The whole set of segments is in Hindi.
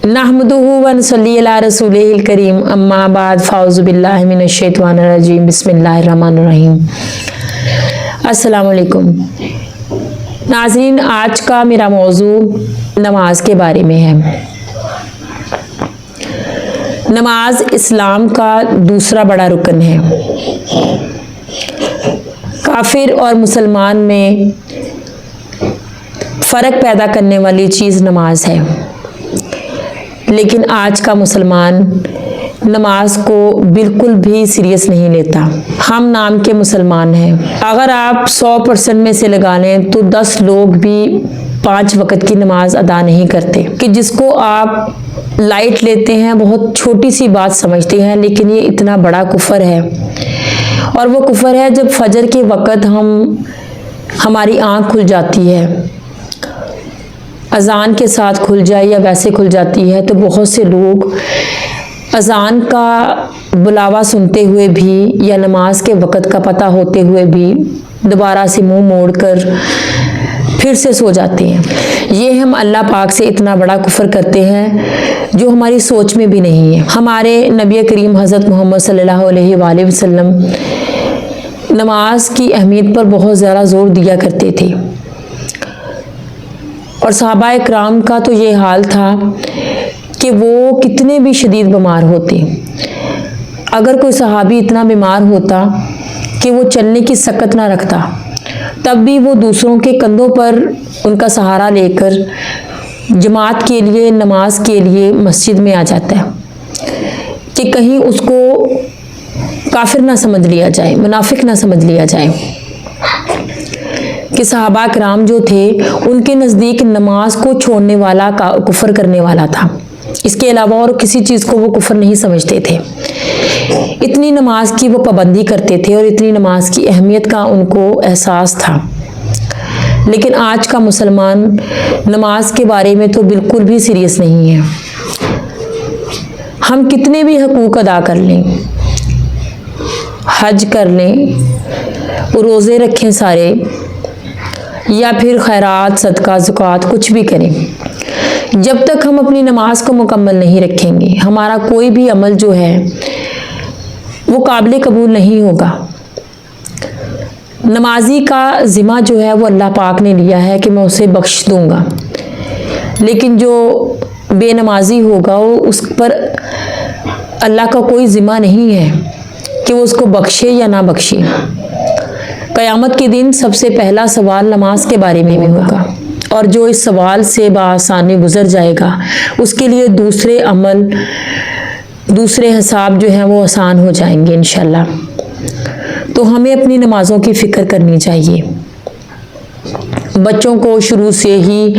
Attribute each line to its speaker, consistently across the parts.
Speaker 1: नहमदुहु व नसल्ली अला रसूलिहिल करीम अम्मा बाद फ़ाउज़ु बिल्लाहि मिनश शैतानिर रजीम बिस्मिल्लाहिर रहमानिर रहीम। अस्सलाम वालेकुम नाज़रीन, आज का मेरा मौजू नमाज के बारे में है। नमाज इस्लाम का दूसरा बड़ा रुकन है। काफिर और मुसलमान में फ़र्क पैदा करने वाली चीज़ नमाज है, लेकिन आज का मुसलमान नमाज को बिल्कुल भी सीरियस नहीं लेता। हम नाम के मुसलमान हैं। अगर आप 100% में से लगा लें तो 10 लोग भी 5 वक़्त की नमाज अदा नहीं करते। कि जिसको आप लाइट लेते हैं, बहुत छोटी सी बात समझते हैं, लेकिन ये इतना बड़ा कुफर है। और वो कुफर है जब फजर के वक़्त हमारी आँख खुल जाती है, अज़ान के साथ खुल जाए या वैसे खुल जाती है, तो बहुत से लोग अज़ान का बुलावा सुनते हुए भी या नमाज के वक़्त का पता होते हुए भी दोबारा से मुंह मोड़कर फिर से सो जाते हैं। ये हम अल्लाह पाक से इतना बड़ा कुफर करते हैं जो हमारी सोच में भी नहीं है। हमारे नबी करीम हज़रत मोहम्मद सल्लल्लाहु अलैहि वसल्लम नमाज की अहमियत पर बहुत ज़्यादा ज़ोर दिया करते थे, और सहाबा इकराम का तो ये हाल था कि वो कितने भी शदीद बीमार होते, अगर कोई सहाबी इतना बीमार होता कि वो चलने की सकत ना रखता, तब भी वो दूसरों के कंधों पर उनका सहारा लेकर जमात के लिए, नमाज के लिए मस्जिद में आ जाता है कि कहीं उसको काफिर ना समझ लिया जाए, मुनाफिक ना समझ लिया जाए। कि सहाबा किराम जो थे उनके नज़दीक नमाज को छोड़ने वाला का कुफर करने वाला था, इसके अलावा और किसी चीज़ को वो कुफर नहीं समझते थे। इतनी नमाज की वो पाबंदी करते थे और इतनी नमाज की अहमियत का उनको एहसास था। लेकिन आज का मुसलमान नमाज के बारे में तो बिल्कुल भी सीरियस नहीं है। हम कितने भी हकूक़ अदा कर लें, हज कर लें, रोज़े रखें सारे, या फिर खैरात, सदका, ज़कात कुछ भी करें, जब तक हम अपनी नमाज को मुकम्मल नहीं रखेंगे, हमारा कोई भी अमल जो है वो काबिल कबूल नहीं होगा। नमाजी का ज़िम्मा जो है वो अल्लाह पाक ने लिया है कि मैं उसे बख्श दूंगा, लेकिन जो बेनमाजी होगा वो उस पर अल्लाह का कोई ज़िम्मा नहीं है कि वो उसको बख्शे या ना बख्शे। क़यामत के दिन सबसे पहला सवाल नमाज के बारे में भी होगा, और जो इस सवाल से बआसानी गुजर जाएगा उसके लिए दूसरे अमल, दूसरे हिसाब जो हैं वो आसान हो जाएंगे इंशाल्लाह। तो हमें अपनी नमाज़ों की फ़िक्र करनी चाहिए। बच्चों को शुरू से ही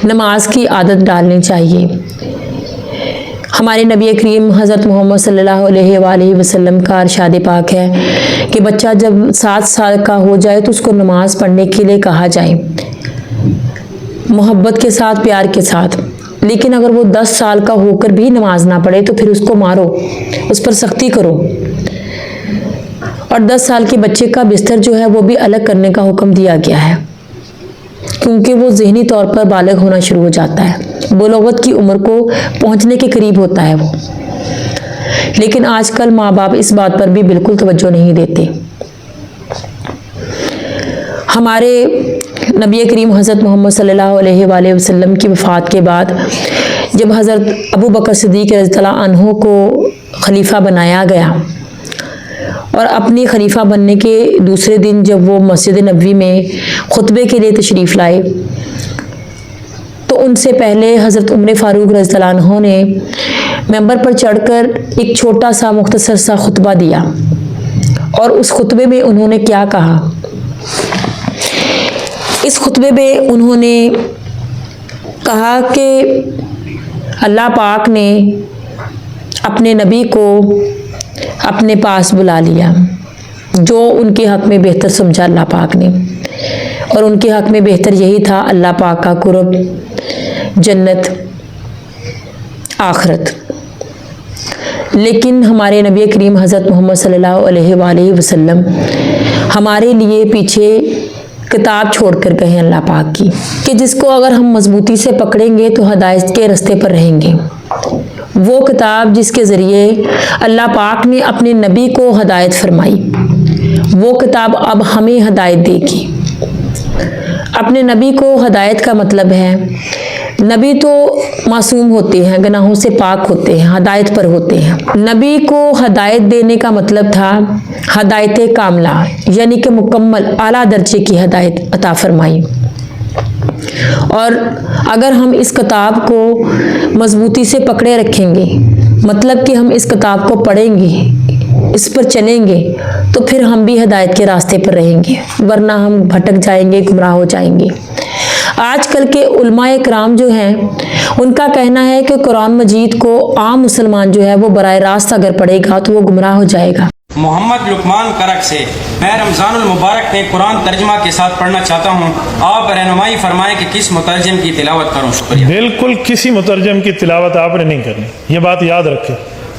Speaker 1: नमाज की आदत डालनी चाहिए। हमारे नबी करीम हज़रत मोहम्मद सल्लल्लाहु अलैहि वसल्लम का इरशाद पाक है कि बच्चा जब 7 साल का हो जाए तो उसको नमाज पढ़ने के लिए कहा जाए, मोहब्बत के साथ, प्यार के साथ। लेकिन अगर वो 10 साल का होकर भी नमाज ना पढ़े तो फिर उसको मारो, उस पर सख्ती करो। और 10 साल के बच्चे का बिस्तर जो है वो भी अलग करने का हुक्म दिया गया है, क्योंकि वो ज़हनी तौर पर बालिग होना शुरू हो जाता है, बुलूगत की उम्र को पहुंचने के करीब होता है वो। लेकिन आजकल माँ बाप इस बात पर भी बिल्कुल तवज्जो नहीं देते। हमारे नबी करीम हज़रत मोहम्मद सल्लल्लाहु अलैहि वसल्लम की वफ़ात के बाद जब हज़रत अबू बकर सिद्दीक़ रज़ियल्लाहु अन्हु को खलीफा बनाया गया, और अपनी खलीफा बनने के दूसरे दिन जब वो मस्जिद नबवी में खुतबे के लिए तशरीफ़ लाए, तो उनसे पहले हज़रत उमर फ़ारूक रज़ियल्लाहु अन्हु ने मेंबर पर चढ़कर एक छोटा सा मुख्तसर सा खुतबा दिया। और उस खुतबे में उन्होंने क्या कहा? इस खुतबे में उन्होंने कहा कि अल्लाह पाक ने अपने नबी को अपने पास बुला लिया, जो उनके हक़ में बेहतर समझा अल्लाह पाक ने, और उनके हक़ में बेहतर यही था अल्लाह पाक का कुर्ब, जन्नत, आखिरत। लेकिन हमारे नबी करीम हज़रत मोहम्मद सल्लल्लाहु अलैहि वसल्लम हमारे लिए पीछे किताब छोड़कर गए हैं अल्लाह पाक की, कि जिसको अगर हम मजबूती से पकड़ेंगे तो हिदायत के रास्ते पर रहेंगे। वो किताब जिसके ज़रिए अल्लाह पाक ने अपने नबी को हदायत फरमाई, वो किताब अब हमें हदायत देगी। अपने नबी को हदायत का मतलब है, नबी तो मासूम होते हैं, गुनाहों से पाक होते हैं, हदायत पर होते हैं। नबी को हदायत देने का मतलब था हदायत कामला, यानी कि मुकम्मल आला दर्जे की हदायत अता फरमाई। और अगर हम इस किताब को मजबूती से पकड़े रखेंगे, मतलब कि हम इस किताब को पढ़ेंगे, इस पर चलेंगे, तो फिर हम भी हदायत के रास्ते पर रहेंगे, वरना हम भटक जाएंगे, गुमराह हो जाएंगे। आजकल के उलमाए कराम जो हैं, उनका कहना है कि कुरान मजीद को आम मुसलमान जो है वो बराह रास्त अगर पढ़ेगा तो वो गुमराह हो जाएगा।
Speaker 2: मोहम्मद लुकमान करक से मैं रमज़ानुल मुबारक में कुरान तर्जमा के साथ पढ़ना चाहता हूँ, आप रहनुमाई फरमाएं कि किस मुतरजम की तिलावत करूँ। शुक्रिया।
Speaker 3: बिल्कुल किसी मुतरजम की तिलावत आपने नहीं करनी, ये बात याद रखें।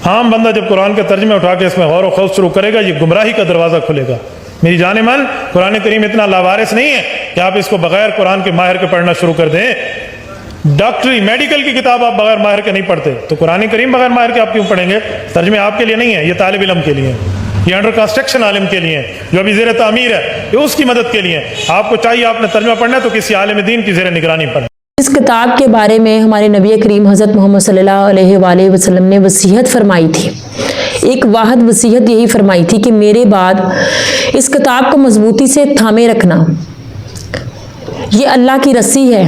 Speaker 3: आम बंदा जब कुरान के तर्जमे उठा के इसमें गौर व खौफ शुरू करेगा, ये गुमराही का दरवाज़ा खुलेगा। मेरी जाने मन, कुरान करीम इतना लावारिस नहीं है कि आप इसको बगैर कुरान के माहिर के पढ़ना शुरू कर दें। डॉक्टरी मेडिकल की किताब आप बगैर माहिर के नहीं पढ़ते, तो कुरान करीम बगैर माहिर के आप क्यों पढ़ेंगे? तर्जमे आपके लिए नहीं है, ये तालिब इल्म के लिए है, ये अंडर कंस्ट्रक्शन आलिम के लिए है, जो अभी ज़ेर तामीर है, ये उसकी मदद के लिए है। आपको चाहिए आपने तर्जमा पढ़ना है तो किसी आलिम दीन की ज़ेर निगरानी पढ़ें।
Speaker 1: इस किताब के बारे में हमारे नबी करीम हज़रत मोहम्मद सल्लल्लाहु अलैहि वसल्लम ने वसीयत फरमाई थी। एक वाहिद वसीयत यही फरमाई थी कि मेरे बाद इस किताब को मजबूती से थामे रखना। ये अल्लाह की रस्सी है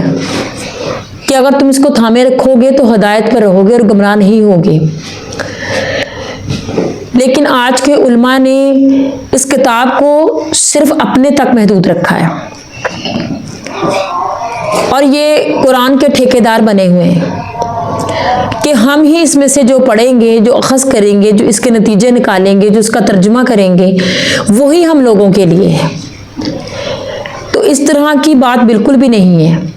Speaker 1: कि अगर तुम इसको थामे रखोगे तो हदायत पर रहोगे और गुमराह नहीं होगे। लेकिन आज के उलमा ने इस किताब को सिर्फ अपने तक महदूद रखा है और ये कुरान के ठेकेदार बने हुए हैं कि हम ही इसमें से जो पढ़ेंगे, जो अखज़ करेंगे, जो इसके नतीजे निकालेंगे, जो इसका तर्जुमा करेंगे, वही हम लोगों के लिए है। तो इस तरह की बात बिल्कुल भी नहीं है।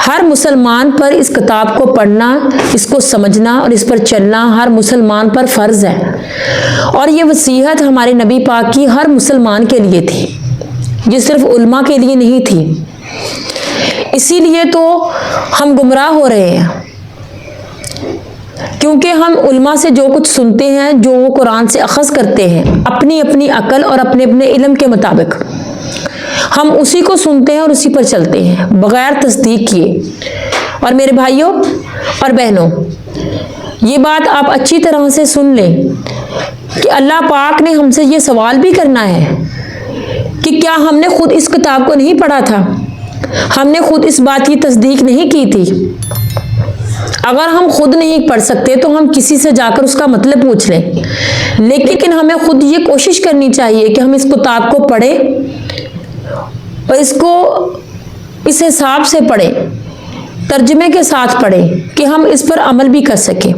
Speaker 1: हर मुसलमान पर इस किताब को पढ़ना, इसको समझना और इस पर चलना हर मुसलमान पर फ़र्ज़ है। और ये वसीयत हमारे नबी पाक की हर मुसलमान के लिए थी, ये सिर्फ उलमा के लिए नहीं थी। इसीलिए तो हम गुमराह हो रहे हैं, क्योंकि हम उलमा से जो कुछ सुनते हैं, जो वो कुरान से अखज़ करते हैं अपनी अपनी अकल और अपने अपने इल्म के मुताबिक, हम उसी को सुनते हैं और उसी पर चलते हैं बगैर तस्दीक किए। और मेरे भाइयों और बहनों, ये बात आप अच्छी तरह से सुन लें कि अल्लाह पाक ने हमसे ये सवाल भी करना है कि क्या हमने खुद इस किताब को नहीं पढ़ा था, हमने खुद इस बात की तस्दीक नहीं की थी। अगर हम खुद नहीं पढ़ सकते तो हम किसी से जाकर उसका मतलब पूछ लें, लेकिन हमें खुद ये कोशिश करनी चाहिए कि हम इस किताब को पढ़ें और इसको इस हिसाब से पढ़ें, तर्जुमे के साथ पढ़ें कि हम इस पर अमल भी कर सकें।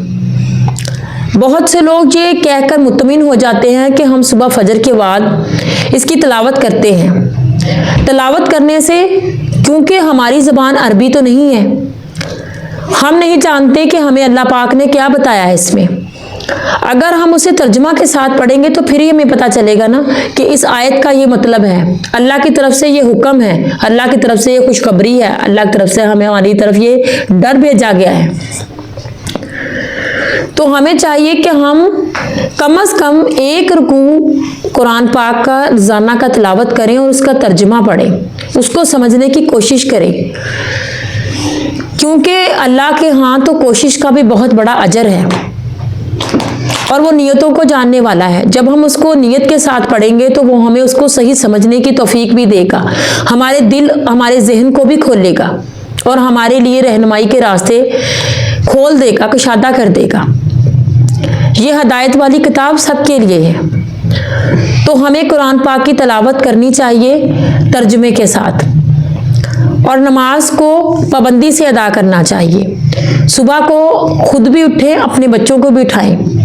Speaker 1: बहुत से लोग ये कहकर मुतमिन हो जाते हैं कि हम सुबह फजर के बाद इसकी तिलावत करते हैं। तिलावत करने से, क्योंकि हमारी ज़बान अरबी तो नहीं है, हम नहीं जानते कि हमें अल्लाह पाक ने क्या बताया है इसमें। अगर हम उसे तर्जुमा के साथ पढ़ेंगे तो फिर ही हमें पता चलेगा ना कि इस आयत का ये मतलब है, अल्लाह की तरफ से ये हुक्म है, अल्लाह की तरफ से ये खुशखबरी है, अल्लाह की तरफ से हमारी तरफ ये डर भेजा गया है। तो हमें चाहिए कि हम कम से कम एक रुकू कुरान पाक का रोज़ाना का तिलावत करें और उसका तर्जुमा पढ़ें, उसको समझने की कोशिश करें, क्योंकि अल्लाह के यहाँ तो कोशिश का भी बहुत बड़ा अजर है और वो नियतों को जानने वाला है। जब हम उसको नियत के साथ पढ़ेंगे तो वो हमें उसको सही समझने की तौफीक भी देगा, हमारे दिल, हमारे जहन को भी खोलेगा और हमारे लिए रहनुमाई के रास्ते खोल देगा, कुशादा कर देगा। ये हदायत वाली किताब सबके लिए है। तो हमें कुरान पाक की तिलावत करनी चाहिए तर्जुमे के साथ और नमाज को पाबंदी से अदा करना चाहिए। सुबह को खुद भी उठें, अपने बच्चों को भी उठाएं।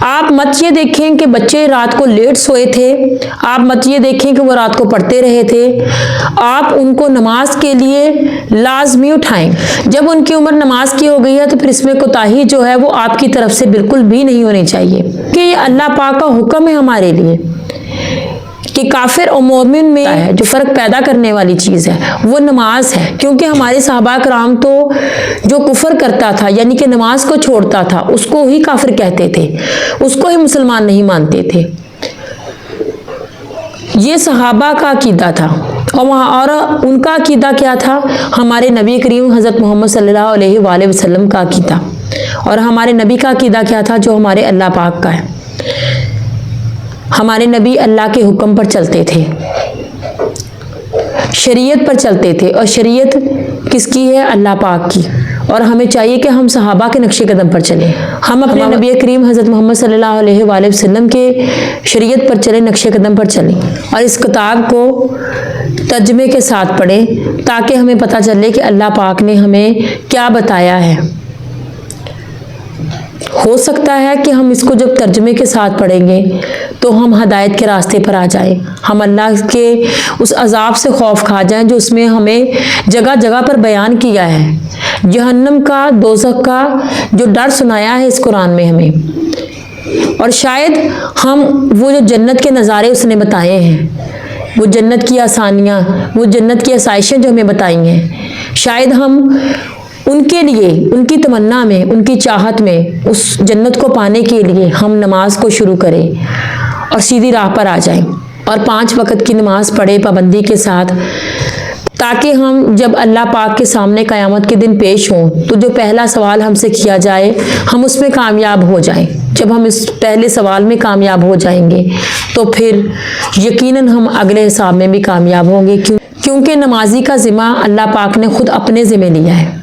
Speaker 1: आप मत ये देखें कि बच्चे रात को लेट सोए थे, आप मत ये देखें कि वो रात को पढ़ते रहे थे। आप उनको नमाज के लिए लाजमी उठाएं। जब उनकी उम्र नमाज की हो गई है तो फिर इसमें कोताही जो है वो आपकी तरफ से बिल्कुल भी नहीं होनी चाहिए, कि ये अल्लाह पाक का हुक्म है हमारे लिए कि काफिर और मोमिन में है जो फर्क पैदा करने वाली चीज है वो नमाज है। क्योंकि हमारे सहाबा कराम तो जो कुफर करता था यानी कि नमाज को छोड़ता था उसको ही काफिर कहते थे, उसको ही मुसलमान नहीं मानते थे। ये सहाबा का अकीदा था और उनका अकीदा क्या था? हमारे नबी करीम हज़रत मोहम्मद सल्लल्लाहु अलैहि वसल्लम का अकीदा। और हमारे नबी का अकीदा क्या था? जो हमारे अल्लाह पाक का है। हमारे नबी अल्लाह के हुक्म पर चलते थे, शरीयत पर चलते थे, और शरीयत किसकी है? अल्लाह पाक की। और हमें चाहिए कि हम सहाबा के नक्शे कदम पर चलें। हम अपने नबी करीम हज़रत मोहम्मद सल्लल्लाहु अलैहि वसल्लम के शरीयत पर चलें, नक्शे कदम पर चलें, और इस किताब को तर्जमे के साथ पढ़ें ताकि हमें पता चले कि अल्लाह पाक ने हमें क्या बताया है। हो सकता है कि हम इसको जब तर्जमे के साथ पढ़ेंगे तो हम हदायत के रास्ते पर आ जाएं, हम अल्लाह के उस अजाब से खौफ खा जाएं जो उसमें हमें जगह जगह पर बयान किया है। जहन्नम का, दोज़ख का जो डर सुनाया है इस कुरान में हमें। और शायद हम वो जो जन्नत के नज़ारे उसने बताए हैं, वो जन्नत की आसानियाँ, वो जन्नत की आसाइशें जो हमें बताई हैं, शायद हम उनके लिए, उनकी तमन्ना में, उनकी चाहत में, उस जन्नत को पाने के लिए हम नमाज को शुरू करें और सीधी राह पर आ जाएं और 5 वक़्त की नमाज पढ़े पाबंदी के साथ, ताकि हम जब अल्लाह पाक के सामने क़यामत के दिन पेश हों तो जो पहला सवाल हमसे किया जाए हम उसमें कामयाब हो जाएं। जब हम इस पहले सवाल में कामयाब हो जाएंगे तो फिर यकीनन हम अगले हिसाब में भी कामयाब होंगे, क्योंकि नमाजी का ज़िम्मा अल्लाह पाक ने खुद अपने ज़िम्मे लिया है।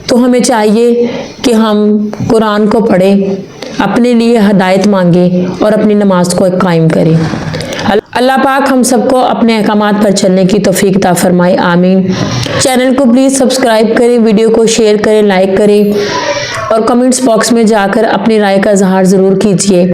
Speaker 1: तो हमें चाहिए कि हम कुरान को पढ़ें, अपने लिए हदायत मांगे और अपनी नमाज को कायम करें। अल्लाह पाक हम सबको अपने अहकामात पर चलने की तौफीक अता फरमाए, आमीन। चैनल को प्लीज़ सब्सक्राइब करें, वीडियो को शेयर करें, लाइक करें और कमेंट्स बॉक्स में जाकर अपनी राय का इजहार ज़रूर कीजिए।